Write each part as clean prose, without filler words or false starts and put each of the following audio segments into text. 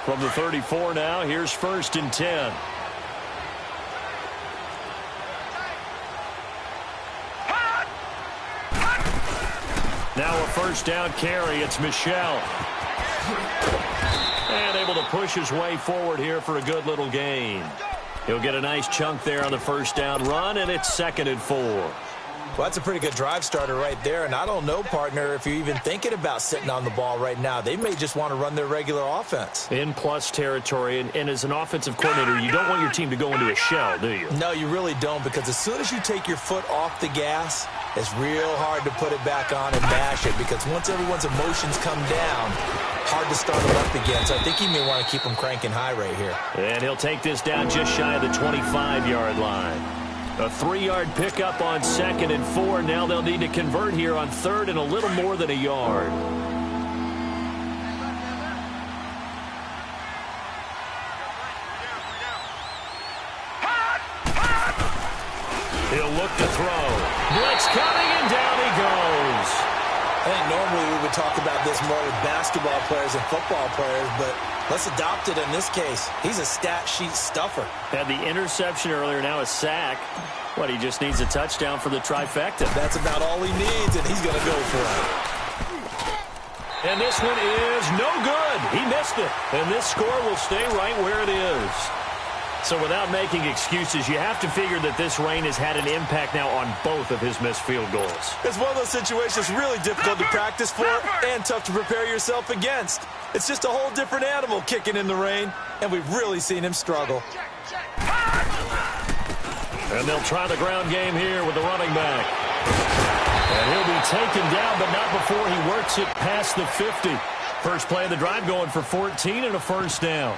From the 34 now, here's 1st and 10. Now a 1st down carry. It's Michel. And able to push his way forward here for a good little gain. He'll get a nice chunk there on the 1st down run, and it's 2nd and 4. Well, that's a pretty good drive starter right there. And I don't know, partner, if you're even thinking about sitting on the ball right now. They may just want to run their regular offense. In plus territory, and as an offensive coordinator, you don't want your team to go into a shell, do you? No, you really don't, because as soon as you take your foot off the gas, it's real hard to put it back on and mash it, because once everyone's emotions come down, hard to start them up again. So I think he may want to keep them cranking high right here. And he'll take this down just shy of the 25-yard line. A 3-yard pickup on 2nd and 4. Now they'll need to convert here on 3rd and a little more than a yard. He'll look to throw. Blitz coming, and down he goes. I think normally we would talk about this more with basketball players and football players, but let's adopt it in this case. He's a stat sheet stuffer. Had the interception earlier, now a sack. What, he just needs a touchdown for the trifecta. That's about all he needs, and he's going to go for it. And this one is no good. He missed it. And this score will stay right where it is. So without making excuses, you have to figure that this rain has had an impact now on both of his missed field goals. It's one of those situations really difficult to practice for and tough to prepare yourself against. It's just a whole different animal kicking in the rain, and we've really seen him struggle. And they'll try the ground game here with the running back. And he'll be taken down, but not before he works it past the 50. First play of the drive going for 14 and a 1st down.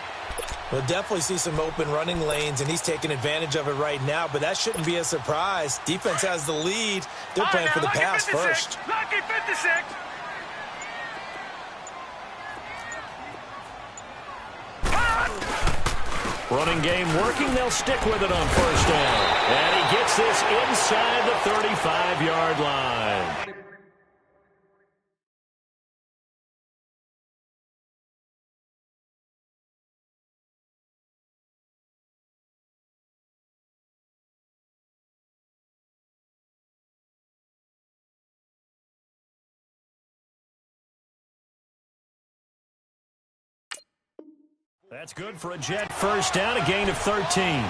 We'll definitely see some open running lanes, and he's taking advantage of it right now, but that shouldn't be a surprise. Defense has the lead. They're playing for the pass first. Lucky 56. Running game working. They'll stick with it on 1st down. And he gets this inside the 35-yard line. That's good for a Jet 1st down, a gain of 13.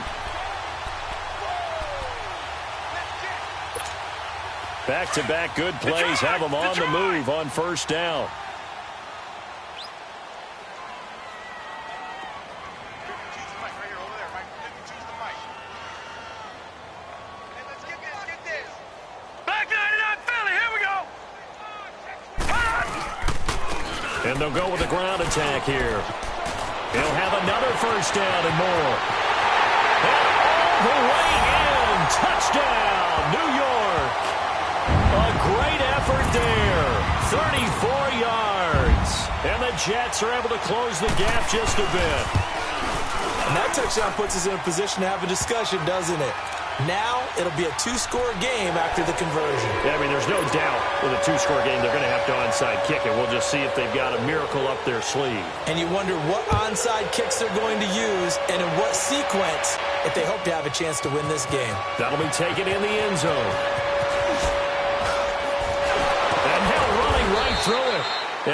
Back-to-back good plays have them on the move on 1st down. And they'll go with a ground attack here. He'll have another 1st down and more. And all the way in. Touchdown, New York. A great effort there. 34 yards. And the Jets are able to close the gap just a bit. And that touchdown puts us in a position to have a discussion, doesn't it? Now it'll be a 2-score game after the conversion. Yeah, I mean, there's no doubt with a 2-score game they're going to have to onside kick it. We'll just see if they've got a miracle up their sleeve. And you wonder what onside kicks they're going to use and in what sequence if they hope to have a chance to win this game. That'll be taken in the end zone. And Hill running right through it.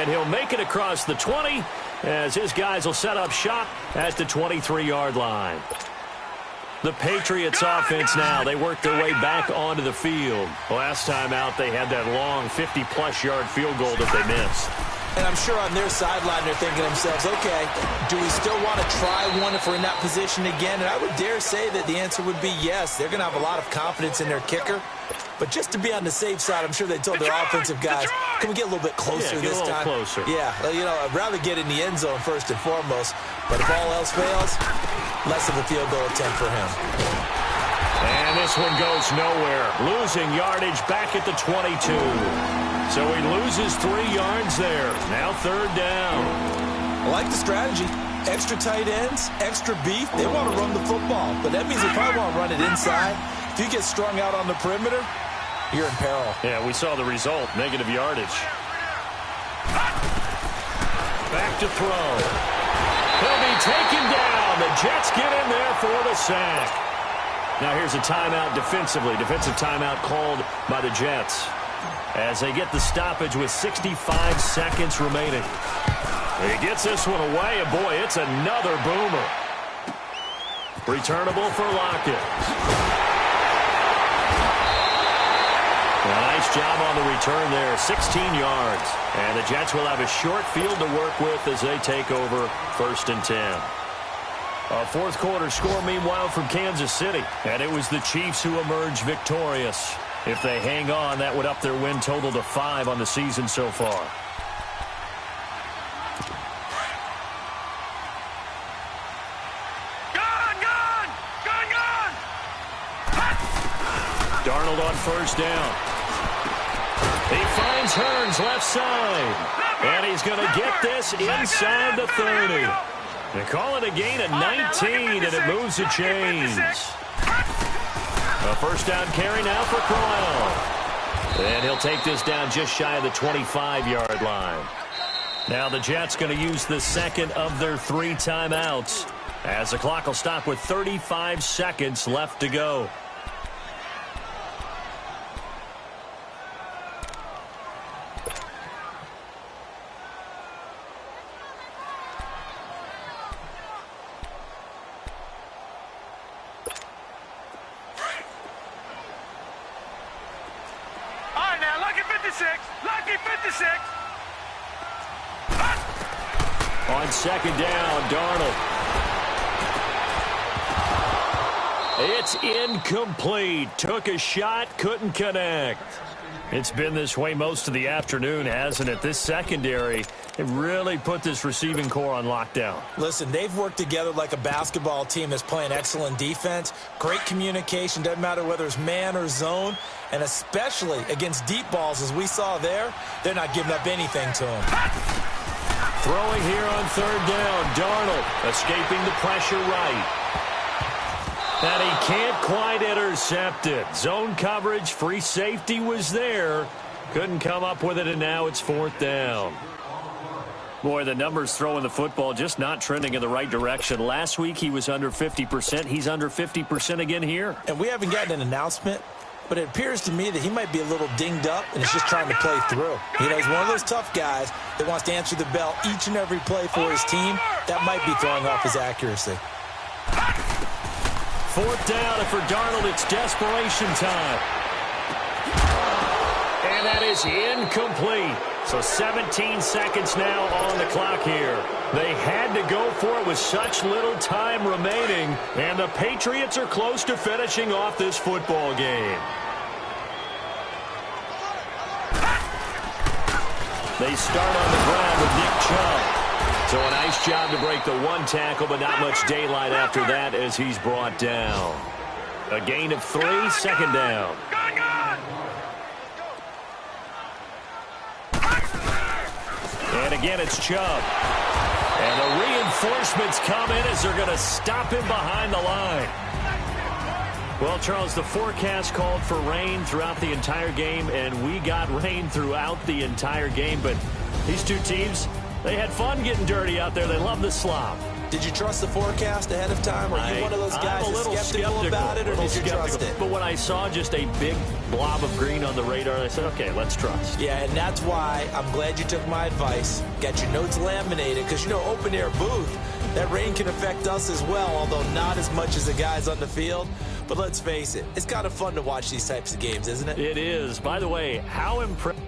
And he'll make it across the 20 as his guys will set up shop at the 23-yard line. The Patriots offense now, they work their way back onto the field. Last time out, they had that long 50-plus yard field goal that they missed. And I'm sure on their sideline they're thinking to themselves, okay, do we still want to try one if we're in that position again? And I would dare say that the answer would be yes. They're going to have a lot of confidence in their kicker. But just to be on the safe side, I'm sure they told their offensive guys, can we get a little bit closer this time? Closer. Yeah, you know, I'd rather get in the end zone first and foremost. But if all else fails, less of a field goal attempt for him. And this one goes nowhere. Losing yardage back at the 22. So he loses 3 yards there. Now 3rd down. I like the strategy. Extra tight ends, extra beef. They want to run the football. But that means they probably want to run it inside. If you get strung out on the perimeter, you're in peril. Yeah, we saw the result. Negative yardage. Back to throw. He'll be take him down. The Jets get in there for the sack. Now here's a timeout defensively. Defensive timeout called by the Jets as they get the stoppage with 65 seconds remaining. He gets this one away, and boy, it's another boomer. Returnable for Lockett. A nice job on the return there, 16 yards. And the Jets will have a short field to work with as they take over 1st and 10. A fourth quarter score, meanwhile, from Kansas City. And it was the Chiefs who emerged victorious. If they hang on, that would up their win total to 5 on the season so far. Darnold on 1st down. He finds Hearns left side. And he's going to get this inside the 30. They call it a gain of 19, and it moves the chains. A 1st down carry now for Crowell. And he'll take this down just shy of the 25-yard line. Now the Jets going to use the second of their 3 timeouts as the clock will stop with 35 seconds left to go. On 2nd down, Darnold. It's incomplete. Took a shot, couldn't connect. It's been this way most of the afternoon, hasn't it? This secondary, it really put this receiving core on lockdown. Listen, they've worked together like a basketball team that's playing excellent defense. Great communication, doesn't matter whether it's man or zone. And especially against deep balls, as we saw there, they're not giving up anything to them. Throwing here on 3rd down, Darnold escaping the pressure right. And he can't quite intercept it. Zone coverage, free safety was there. Couldn't come up with it, and now it's 4th down. Boy, the numbers throwing the football just not trending in the right direction. Last week he was under 50%. He's under 50% again here. And we haven't gotten an announcement, but it appears to me that he might be a little dinged up and is just trying to play through. You know, he's one of those tough guys that wants to answer the bell each and every play for his team. That might be throwing off his accuracy. 4th down, and for Darnold, it's desperation time. And that is incomplete. So 17 seconds now on the clock here. They had to go for it with such little time remaining, and the Patriots are close to finishing off this football game. They start on the ground with Nick Chubb. So a nice job to break the 1 tackle, but not much daylight after that as he's brought down. A gain of 3, 2nd down. And again, it's Chubb. And the reinforcements come in as they're going to stop him behind the line. Well, Charles, the forecast called for rain throughout the entire game, and we got rain throughout the entire game. But these two teams, they had fun getting dirty out there. They love the slop. Did you trust the forecast ahead of time? Or are you one of those guys that's skeptical about it, or did you trust it? But when I saw just a big blob of green on the radar, I said, okay, let's trust. Yeah, and that's why I'm glad you took my advice. Got your notes laminated, because, you know, open-air booth, that rain can affect us as well, although not as much as the guys on the field. But let's face it, it's kind of fun to watch these types of games, isn't it? It is. By the way, how impressive.